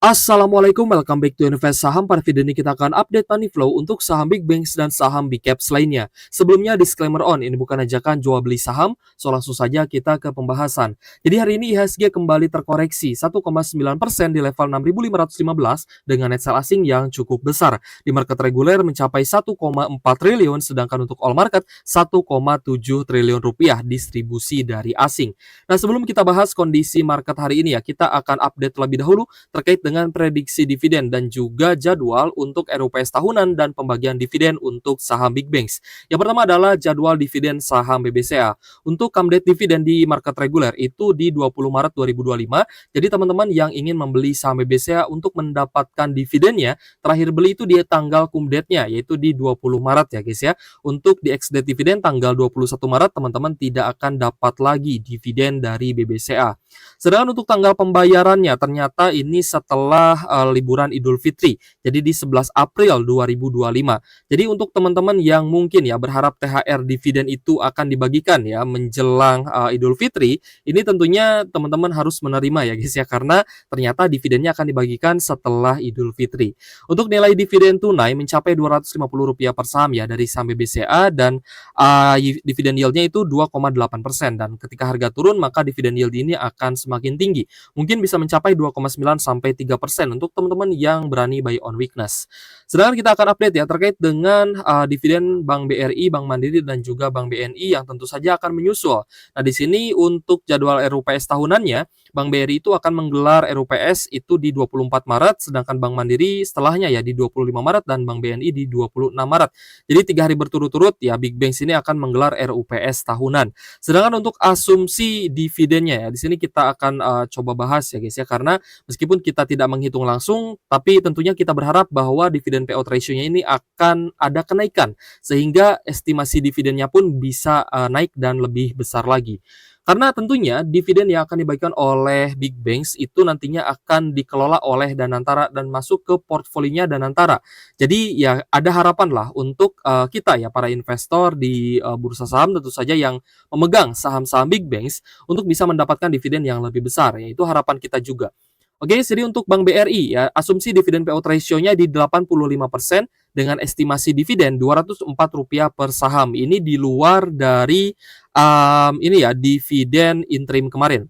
Assalamualaikum, welcome back to Invest Saham. Pada video ini kita akan update money flow untuk saham big banks dan saham big caps lainnya. Sebelumnya disclaimer on, ini bukan ajakan jual beli saham, so langsung saja kita ke pembahasan. Jadi hari ini IHSG kembali terkoreksi 1,9% di level 6.515 dengan net sell asing yang cukup besar. Di market reguler mencapai 1,4 triliun, sedangkan untuk all market 1,7 triliun rupiah distribusi dari asing. Nah, sebelum kita bahas kondisi market hari ini ya, kita akan update terlebih dahulu terkait dengan prediksi dividen dan juga jadwal untuk RUPS tahunan dan pembagian dividen untuk saham big banks. Yang pertama adalah jadwal dividen saham BBCA. Untuk come date dividen di market reguler itu di 20 Maret 2025. Jadi teman-teman yang ingin membeli saham BBCA untuk mendapatkan dividennya, terakhir beli itu di tanggal cum date-nya yaitu di 20 Maret ya guys ya. Untuk di ex date dividen tanggal 21 Maret teman-teman tidak akan dapat lagi dividen dari BBCA. Sedangkan untuk tanggal pembayarannya ternyata ini setelah liburan Idul Fitri. Jadi di 11 April 2025. Jadi untuk teman-teman yang mungkin ya berharap THR dividen itu akan dibagikan ya menjelang Idul Fitri, ini tentunya teman-teman harus menerima ya guys ya, karena ternyata dividennya akan dibagikan setelah Idul Fitri. Untuk nilai dividen tunai mencapai Rp250 per saham ya dari saham BBCA dan dividen yieldnya itu 2,8%, dan ketika harga turun maka dividen yield ini akan semakin tinggi. Mungkin bisa mencapai 2,9 sampai 3% untuk teman-teman yang berani buy on weakness. Sedangkan kita akan update ya terkait dengan dividen Bank BRI, Bank Mandiri dan juga Bank BNI yang tentu saja akan menyusul. Nah, di sini untuk jadwal RUPS tahunannya, Bank BRI itu akan menggelar RUPS itu di 24 Maret, sedangkan Bank Mandiri setelahnya ya di 25 Maret dan Bank BNI di 26 Maret. Jadi 3 hari berturut-turut ya Big Banks ini akan menggelar RUPS tahunan. Sedangkan untuk asumsi dividennya ya, di sini kita akan coba bahas ya guys ya, karena meskipun kita tidak menghitung langsung, tapi tentunya kita berharap bahwa dividen payout ratio-nya ini akan ada kenaikan, sehingga estimasi dividennya pun bisa naik dan lebih besar lagi. Karena tentunya dividen yang akan dibagikan oleh big banks itu nantinya akan dikelola oleh Danantara dan masuk ke portfolionya Danantara. Jadi ya ada harapan lah untuk kita ya para investor di bursa saham tentu saja yang memegang saham-saham big banks untuk bisa mendapatkan dividen yang lebih besar, yaitu harapan kita juga. Oke, jadi untuk Bank BRI ya, asumsi dividen payout ratio-nya di 85% dengan estimasi dividen Rp204 per saham. Ini di luar dari ini ya dividen interim kemarin.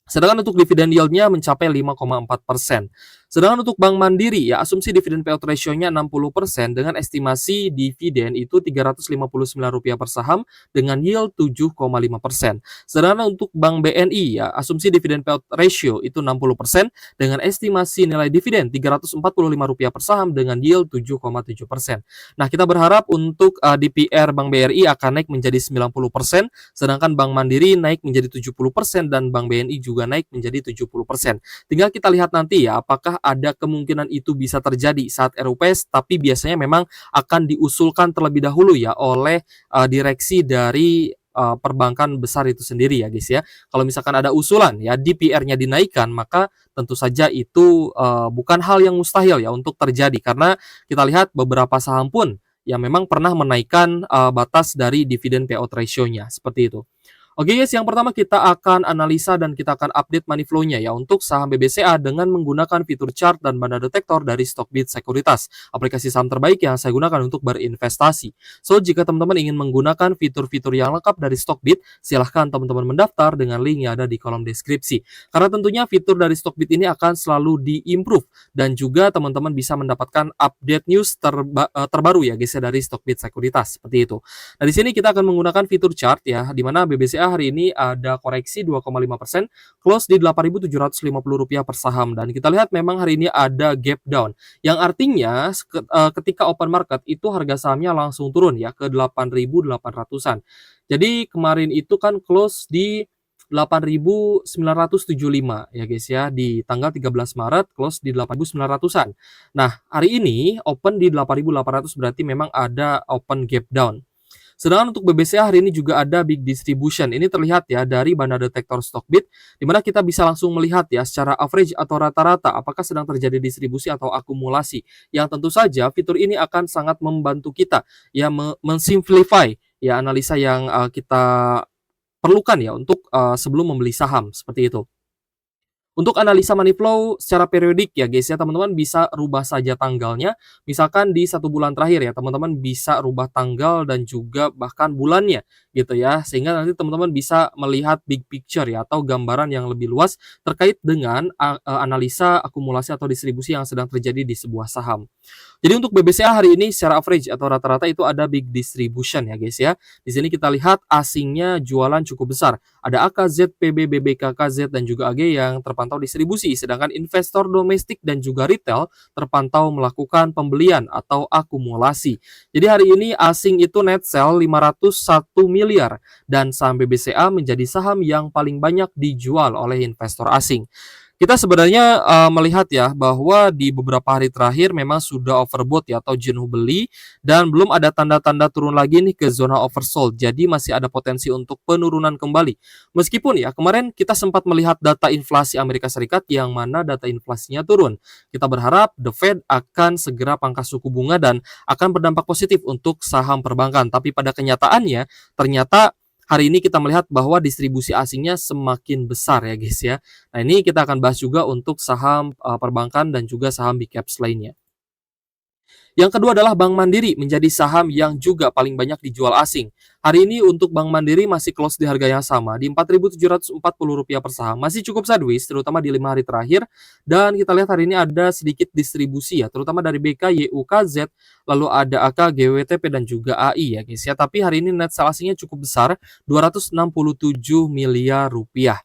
Sedangkan untuk dividen yield-nya mencapai 5,4%. Sedangkan untuk Bank Mandiri ya asumsi dividen payout ratio-nya 60% dengan estimasi dividen itu Rp359 per saham dengan yield 7,5%. Sedangkan untuk Bank BNI ya asumsi dividen payout ratio itu 60% dengan estimasi nilai dividen Rp345 per saham dengan yield 7,7%. Nah, kita berharap untuk DPR Bank BRI akan naik menjadi 90%, sedangkan Bank Mandiri naik menjadi 70% dan Bank BNI juga naik menjadi 70%. Tinggal kita lihat nanti ya apakah ada kemungkinan itu bisa terjadi saat RUPS, tapi biasanya memang akan diusulkan terlebih dahulu ya oleh direksi dari perbankan besar itu sendiri ya guys ya. Kalau misalkan ada usulan ya DPR-nya dinaikkan, maka tentu saja itu bukan hal yang mustahil ya untuk terjadi, karena kita lihat beberapa saham pun yang memang pernah menaikkan batas dari dividen payout ratio-nya seperti itu. Oke guys, yang pertama kita akan analisa dan kita akan update money flow-nya ya untuk saham BBCA dengan menggunakan fitur chart dan banda detektor dari Stockbit Sekuritas, aplikasi saham terbaik yang saya gunakan untuk berinvestasi. So, jika teman-teman ingin menggunakan fitur-fitur yang lengkap dari Stockbit, silahkan teman-teman mendaftar dengan link yang ada di kolom deskripsi. Karena tentunya fitur dari Stockbit ini akan selalu di-improve dan juga teman-teman bisa mendapatkan update news terbaru ya guys ya dari Stockbit Sekuritas, seperti itu. Nah, di sini kita akan menggunakan fitur chart ya, di mana BBCA hari ini ada koreksi 2,5%, close di Rp8.750 per saham, dan kita lihat memang hari ini ada gap down, yang artinya ketika open market itu harga sahamnya langsung turun ya ke 8.800-an. Jadi kemarin itu kan close di 8.975 ya guys ya, di tanggal 13 Maret close di 8.900-an. Nah, hari ini open di 8.800, berarti memang ada open gap down. Sedangkan untuk BBCA hari ini juga ada big distribution. Ini terlihat ya dari banda detektor Stockbit, di mana kita bisa langsung melihat ya secara average atau rata-rata apakah sedang terjadi distribusi atau akumulasi. Yang tentu saja fitur ini akan sangat membantu kita ya mensimplify ya analisa yang kita perlukan ya untuk sebelum membeli saham seperti itu. Untuk analisa money flow secara periodik ya guys ya, teman-teman bisa rubah saja tanggalnya. Misalkan di 1 bulan terakhir ya, teman-teman bisa rubah tanggal dan juga bahkan bulannya gitu ya. Sehingga nanti teman-teman bisa melihat big picture ya atau gambaran yang lebih luas terkait dengan analisa akumulasi atau distribusi yang sedang terjadi di sebuah saham. Jadi untuk BBCA hari ini secara average atau rata-rata itu ada big distribution ya guys ya. Di sini kita lihat asingnya jualan cukup besar. Ada AKZ, PB, BBK, KZ dan juga AG yang terpantau distribusi. Sedangkan investor domestik dan juga retail terpantau melakukan pembelian atau akumulasi. Jadi hari ini asing itu net sell 501 miliar dan saham BBCA menjadi saham yang paling banyak dijual oleh investor asing. Kita sebenarnya melihat ya bahwa di beberapa hari terakhir memang sudah overbought ya atau jenuh beli dan belum ada tanda-tanda turun lagi nih ke zona oversold. Jadi masih ada potensi untuk penurunan kembali. Meskipun ya kemarin kita sempat melihat data inflasi Amerika Serikat yang mana data inflasinya turun. Kita berharap The Fed akan segera pangkas suku bunga dan akan berdampak positif untuk saham perbankan. Tapi pada kenyataannya ternyata hari ini kita melihat bahwa distribusi asingnya semakin besar ya guys ya. Nah ini kita akan bahas juga untuk saham perbankan dan juga saham big caps lainnya. Yang kedua adalah Bank Mandiri menjadi saham yang juga paling banyak dijual asing. Hari ini untuk Bank Mandiri masih close di harga yang sama di Rp4.740 per saham. Masih cukup sideways terutama di 5 hari terakhir dan kita lihat hari ini ada sedikit distribusi ya terutama dari BK, YUKZ, lalu ada AK, GWTP dan juga AI ya guys ya. Tapi hari ini net sell asingnya cukup besar 267 miliar rupiah.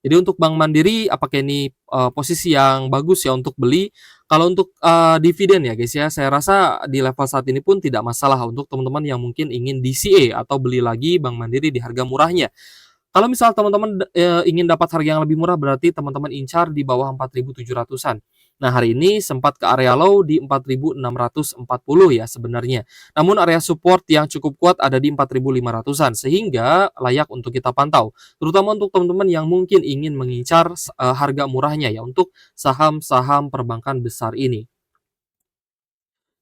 Jadi untuk Bank Mandiri apakah ini posisi yang bagus ya untuk beli? Kalau untuk dividen ya guys ya, saya rasa di level saat ini pun tidak masalah untuk teman-teman yang mungkin ingin DCA atau beli lagi Bank Mandiri di harga murahnya. Kalau misal teman-teman ingin dapat harga yang lebih murah berarti teman-teman incar di bawah 4.700-an. Nah, hari ini sempat ke area low di 4.640 ya sebenarnya. Namun area support yang cukup kuat ada di 4.500-an sehingga layak untuk kita pantau. Terutama untuk teman-teman yang mungkin ingin mengincar harga murahnya ya untuk saham-saham perbankan besar ini.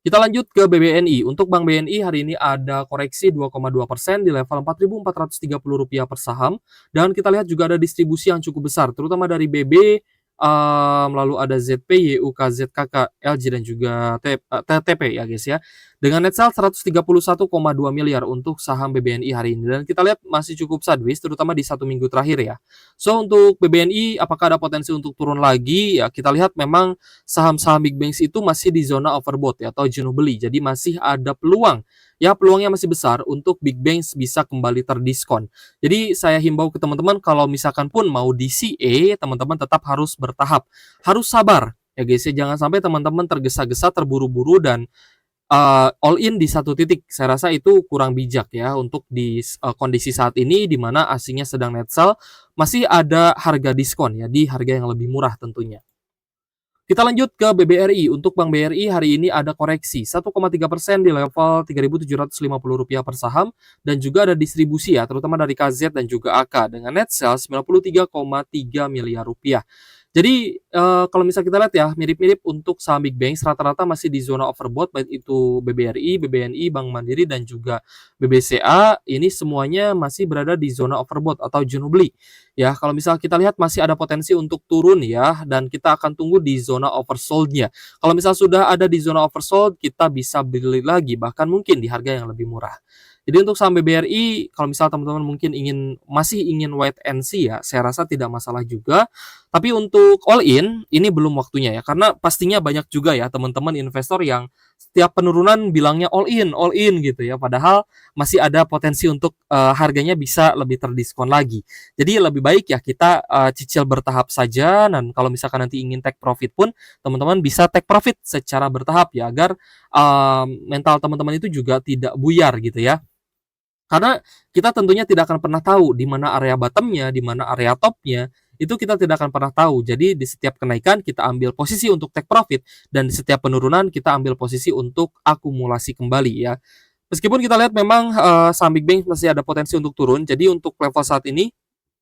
Kita lanjut ke BBNI. Untuk Bank BNI hari ini ada koreksi 2,2% di level Rp4.430 per saham. Dan kita lihat juga ada distribusi yang cukup besar, terutama dari BB, lalu ada ZP, YUK, ZKK, LG dan juga TTP ya guys ya. Dengan net sell 131,2 miliar untuk saham BBNI hari ini. Dan kita lihat masih cukup sideways, terutama di 1 minggu terakhir ya. So untuk BBNI apakah ada potensi untuk turun lagi? Ya kita lihat memang saham-saham big banks itu masih di zona overbought ya atau jenuh beli. Jadi masih ada peluang. Ya peluangnya masih besar untuk big banks bisa kembali terdiskon. Jadi saya himbau ke teman-teman kalau misalkan pun mau DCA, teman-teman tetap harus bertahap. Harus sabar. Ya guys ya, jangan sampai teman-teman tergesa-gesa, terburu-buru dan all in di satu titik. Saya rasa itu kurang bijak ya untuk di kondisi saat ini di mana asingnya sedang net sell, masih ada harga diskon ya di harga yang lebih murah tentunya. Kita lanjut ke BBRI. Untuk Bank BRI hari ini ada koreksi 1,3% di level Rp3.750 per saham dan juga ada distribusi ya terutama dari KZ dan juga AK dengan net sell Rp93,3 miliar rupiah. Jadi kalau misal kita lihat ya mirip-mirip untuk saham big banks rata-rata masih di zona overbought baik itu BBRI, BBNI, Bank Mandiri dan juga BBCA ini semuanya masih berada di zona overbought atau jenuh beli. Ya, kalau misal kita lihat masih ada potensi untuk turun ya dan kita akan tunggu di zona oversold-nya. Kalau misal sudah ada di zona oversold, kita bisa beli lagi bahkan mungkin di harga yang lebih murah. Jadi untuk saham BBRI kalau misal teman-teman mungkin masih ingin wait and see ya, saya rasa tidak masalah juga. Tapi untuk all in ini belum waktunya ya karena pastinya banyak juga ya teman-teman investor yang setiap penurunan bilangnya all in gitu ya. Padahal masih ada potensi untuk harganya bisa lebih terdiskon lagi. Jadi lebih baik ya kita cicil bertahap saja dan kalau misalkan nanti ingin take profit pun teman-teman bisa take profit secara bertahap ya agar mental teman-teman itu juga tidak buyar gitu ya. Karena kita tentunya tidak akan pernah tahu di mana area bottom-nya, di mana area top-nya, itu kita tidak akan pernah tahu. Jadi di setiap kenaikan kita ambil posisi untuk take profit dan di setiap penurunan kita ambil posisi untuk akumulasi kembali ya. Meskipun kita lihat memang saham big bank masih ada potensi untuk turun. Jadi untuk level saat ini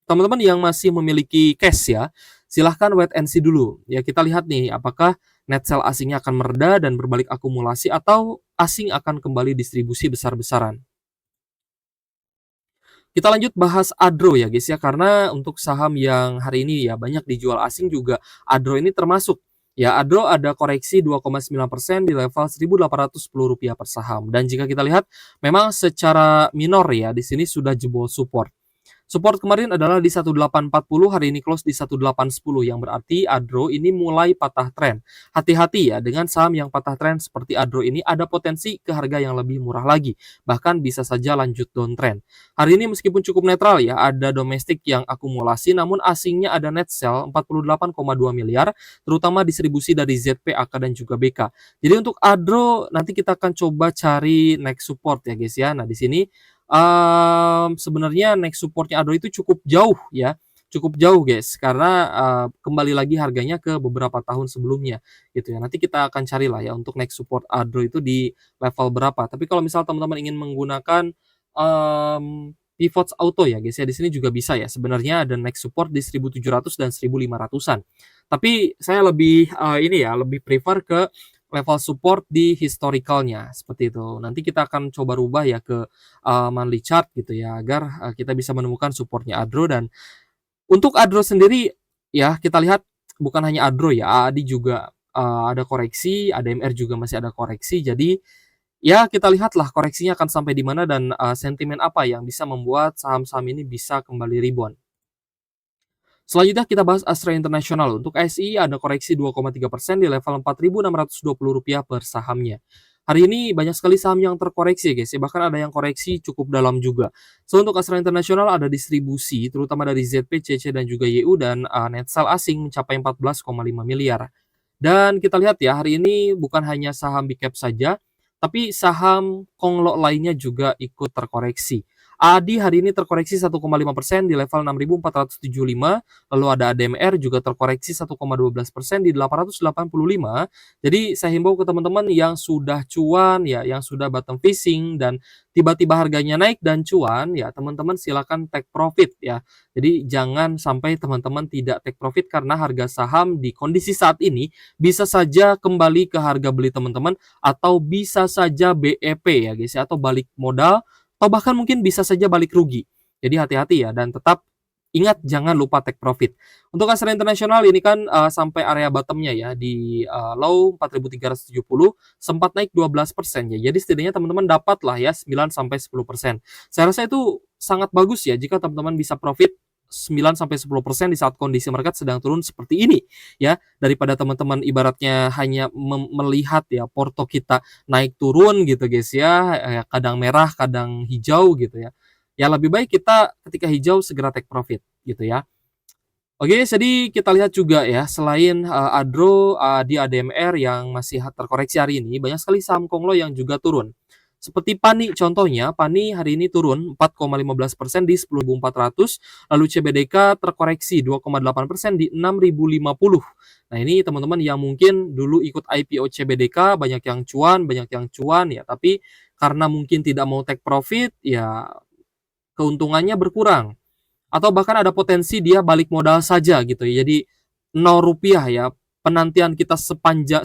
teman-teman yang masih memiliki cash ya, silahkan wait and see dulu. Ya kita lihat nih apakah net sell asingnya akan mereda dan berbalik akumulasi atau asing akan kembali distribusi besar-besaran. Kita lanjut bahas Adro ya guys ya, karena untuk saham yang hari ini ya banyak dijual asing juga, Adro ini termasuk. Ya, Adro ada koreksi 2,9% di level Rp1.810 per saham. Dan jika kita lihat, memang secara minor ya, di sini sudah jebol support. Support kemarin adalah di 1840, hari ini close di 1810, yang berarti Adro ini mulai patah tren. Hati-hati ya dengan saham yang patah tren seperti Adro ini, ada potensi ke harga yang lebih murah lagi, bahkan bisa saja lanjut downtrend. Hari ini meskipun cukup netral ya, ada domestik yang akumulasi, namun asingnya ada net sell 48,2 miliar, terutama distribusi dari ZP, AK, dan juga BK. Jadi untuk Adro nanti kita akan coba cari next support ya guys ya. Nah di sini sebenarnya next support-nya Adro itu cukup jauh ya, cukup jauh guys, karena, kembali lagi harganya ke beberapa tahun sebelumnya, gitu ya. Nanti kita akan carilah ya untuk next support Adro itu di level berapa. Tapi kalau misal teman-teman ingin menggunakan, Pivots Auto ya guys ya, di sini juga bisa ya, sebenarnya ada next support di 1.700 dan 1.500-an. Tapi saya lebih, ini ya, lebih prefer ke level support di historicalnya seperti itu. Nanti kita akan coba rubah ya ke monthly chart gitu ya, agar kita bisa menemukan supportnya Adro. Dan untuk Adro sendiri ya kita lihat bukan hanya Adro ya, AAD juga ada koreksi, ADMR juga masih ada koreksi. Jadi ya kita lihatlah koreksinya akan sampai di mana dan sentimen apa yang bisa membuat saham-saham ini bisa kembali rebound. Selanjutnya kita bahas Astra International. Untuk ASI ada koreksi 2,3% di level Rp4.620 per sahamnya. Hari ini banyak sekali saham yang terkoreksi guys ya, bahkan ada yang koreksi cukup dalam juga. So untuk Astra International ada distribusi terutama dari ZP, CC, dan juga YU, dan net sell asing mencapai 14,5 miliar. Dan kita lihat ya hari ini bukan hanya saham big cap saja, tapi saham Konglo lainnya juga ikut terkoreksi. ADI hari ini terkoreksi 1,5% di level 6.475, lalu ada ADMR juga terkoreksi 1,12% di 885. Jadi saya himbau ke teman-teman yang sudah cuan ya, yang sudah bottom fishing dan tiba-tiba harganya naik dan cuan ya, teman-teman silakan take profit ya. Jadi jangan sampai teman-teman tidak take profit karena harga saham di kondisi saat ini bisa saja kembali ke harga beli teman-teman, atau bisa saja BEP ya guys ya, atau balik modal, atau bahkan mungkin bisa saja balik rugi. Jadi hati-hati ya, dan tetap ingat jangan lupa take profit. Untuk Astra International ini kan sampai area bottomnya ya di low 4.370, sempat naik 12% ya. Jadi setidaknya teman-teman dapat lah ya 9-10%. Saya rasa itu sangat bagus ya jika teman-teman bisa profit 9-10% di saat kondisi market sedang turun seperti ini ya, daripada teman-teman ibaratnya hanya melihat ya porto kita naik turun gitu guys ya, kadang merah kadang hijau gitu ya. Ya lebih baik kita ketika hijau segera take profit gitu ya. Oke, jadi kita lihat juga ya, selain Adro, di ADMR yang masih terkoreksi hari ini, banyak sekali saham Konglo yang juga turun. Seperti Pani contohnya, Pani hari ini turun 4,15% di 10.400, lalu CBDK terkoreksi 2,8% di 6.050. Nah ini teman-teman yang mungkin dulu ikut IPO CBDK, banyak yang cuan ya, tapi karena mungkin tidak mau take profit, ya keuntungannya berkurang. Atau bahkan ada potensi dia balik modal saja gitu ya. Jadi Rp0 ya, penantian kita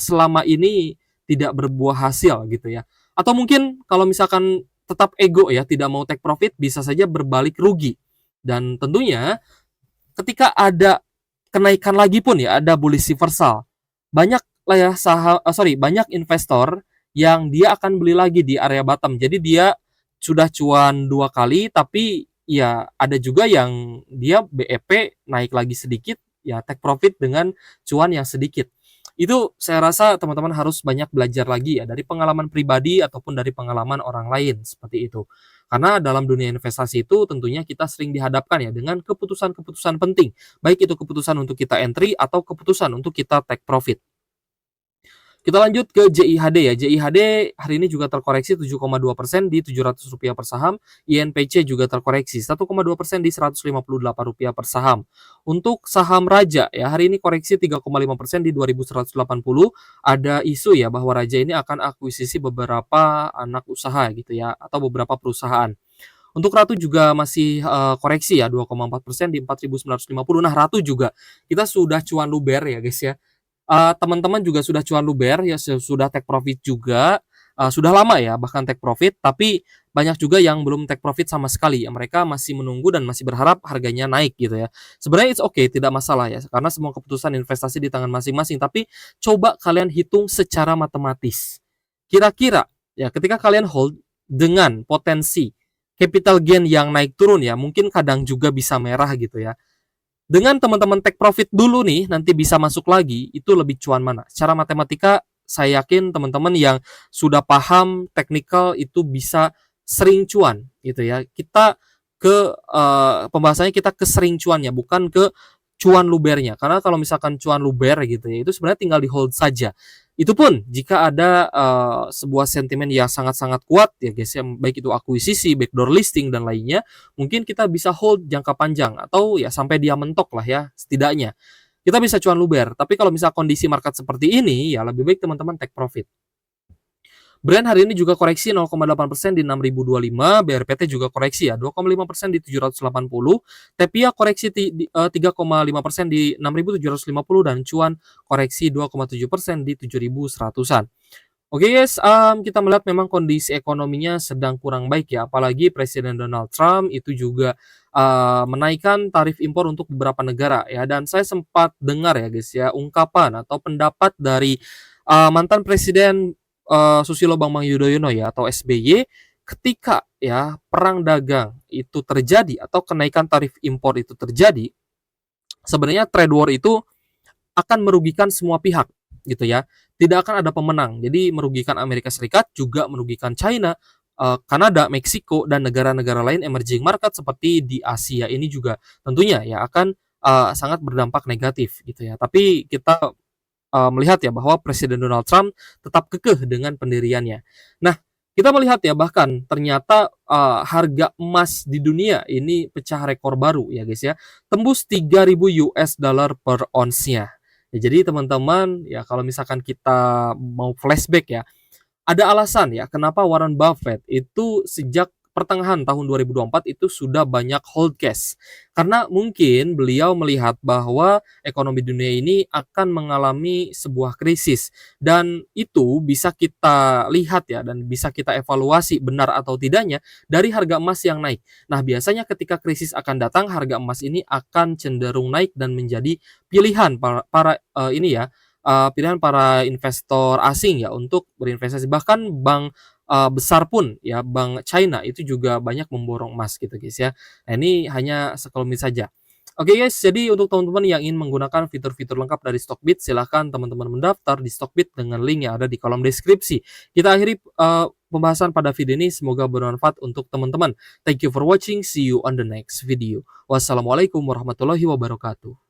selama ini tidak berbuah hasil gitu ya. Atau mungkin kalau misalkan tetap ego ya, tidak mau take profit, bisa saja berbalik rugi. Dan tentunya ketika ada kenaikan lagi pun ya, ada bullish reversal, banyak lah ya banyak investor yang dia akan beli lagi di area bottom. Jadi dia sudah cuan 2 kali, tapi ya ada juga yang dia BEP naik lagi sedikit, ya take profit dengan cuan yang sedikit. Itu saya rasa teman-teman harus banyak belajar lagi ya dari pengalaman pribadi ataupun dari pengalaman orang lain seperti itu. Karena dalam dunia investasi itu tentunya kita sering dihadapkan ya dengan keputusan-keputusan penting, baik itu keputusan untuk kita entry atau keputusan untuk kita take profit. Kita lanjut ke JIHD ya. JIHD hari ini juga terkoreksi 7,2% di Rp700 per saham. INPC juga terkoreksi 1,2% di Rp158 per saham. Untuk saham Raja ya, hari ini koreksi 3,5% di 2.180. Ada isu ya bahwa Raja ini akan akuisisi beberapa anak usaha gitu ya, atau beberapa perusahaan. Untuk Ratu juga masih koreksi ya 2,4% di 4.950. Nah, Ratu juga kita sudah cuan luber ya guys ya. Teman-teman juga sudah cuan luber ya, sudah take profit juga. sudah lama ya bahkan take profit, tapi banyak juga yang belum take profit sama sekali ya. Mereka masih menunggu dan masih berharap harganya naik gitu ya. Sebenarnya it's okay, tidak masalah ya, karena semua keputusan investasi di tangan masing-masing, tapi coba kalian hitung secara matematis. Kira-kira ya ketika kalian hold dengan potensi capital gain yang naik turun ya, mungkin kadang juga bisa merah gitu ya. Dengan teman-teman take profit dulu nih, nanti bisa masuk lagi, itu lebih cuan mana? Secara matematika, saya yakin teman-teman yang sudah paham teknikal itu bisa sering cuan gitu ya. Kita ke pembahasannya kita ke sering cuannya, bukan ke cuan lubernya. Karena kalau misalkan cuan luber gitu ya, itu sebenarnya tinggal di hold saja. Itu pun jika ada sebuah sentimen yang sangat-sangat kuat ya guys ya, baik itu akuisisi, backdoor listing dan lainnya, mungkin kita bisa hold jangka panjang atau ya sampai dia mentok lah ya setidaknya. Kita bisa cuan luber, tapi kalau misal kondisi market seperti ini ya lebih baik teman-teman take profit. Brand hari ini juga koreksi 0,8% di 6.025, BRPT juga koreksi ya 2,5% di 780, Tepia koreksi 3,5% di 6.750 dan cuan koreksi 2,7% di 7.100-an. Oke guys, kita melihat memang kondisi ekonominya sedang kurang baik ya, apalagi Presiden Donald Trump itu juga menaikkan tarif impor untuk beberapa negara ya, dan saya sempat dengar ya guys ya ungkapan atau pendapat dari mantan Presiden Susilo Bambang Yudhoyono ya atau SBY ketika ya perang dagang itu terjadi atau kenaikan tarif impor itu terjadi, sebenarnya trade war itu akan merugikan semua pihak gitu ya. Tidak akan ada pemenang. Jadi merugikan Amerika Serikat, juga merugikan China, Kanada, Meksiko dan negara-negara lain emerging market seperti di Asia ini juga tentunya ya akan sangat berdampak negatif gitu ya. Tapi kita melihat ya bahwa Presiden Donald Trump tetap kekeh dengan pendiriannya. Nah, kita melihat ya bahkan ternyata harga emas di dunia ini pecah rekor baru ya guys ya. Tembus 3.000 US dollar per onsnya. Ya, jadi teman-teman ya kalau misalkan kita mau flashback ya, ada alasan ya kenapa Warren Buffett itu sejak pertengahan tahun 2024 itu sudah banyak hold cash. Karena mungkin beliau melihat bahwa ekonomi dunia ini akan mengalami sebuah krisis dan itu bisa kita lihat ya dan bisa kita evaluasi benar atau tidaknya dari harga emas yang naik. Nah, biasanya ketika krisis akan datang harga emas ini akan cenderung naik dan menjadi pilihan pilihan para investor asing ya untuk berinvestasi. Bahkan bank besar pun ya, bank China itu juga banyak memborong emas gitu guys ya. Nah, ini hanya sekelumit saja. Oke guys, jadi untuk teman-teman yang ingin menggunakan fitur-fitur lengkap dari Stockbit, silahkan teman-teman mendaftar di Stockbit dengan link yang ada di kolom deskripsi. Kita akhiri pembahasan pada video ini, semoga bermanfaat untuk teman-teman. Thank you for watching, see you on the next video. Wassalamualaikum warahmatullahi wabarakatuh.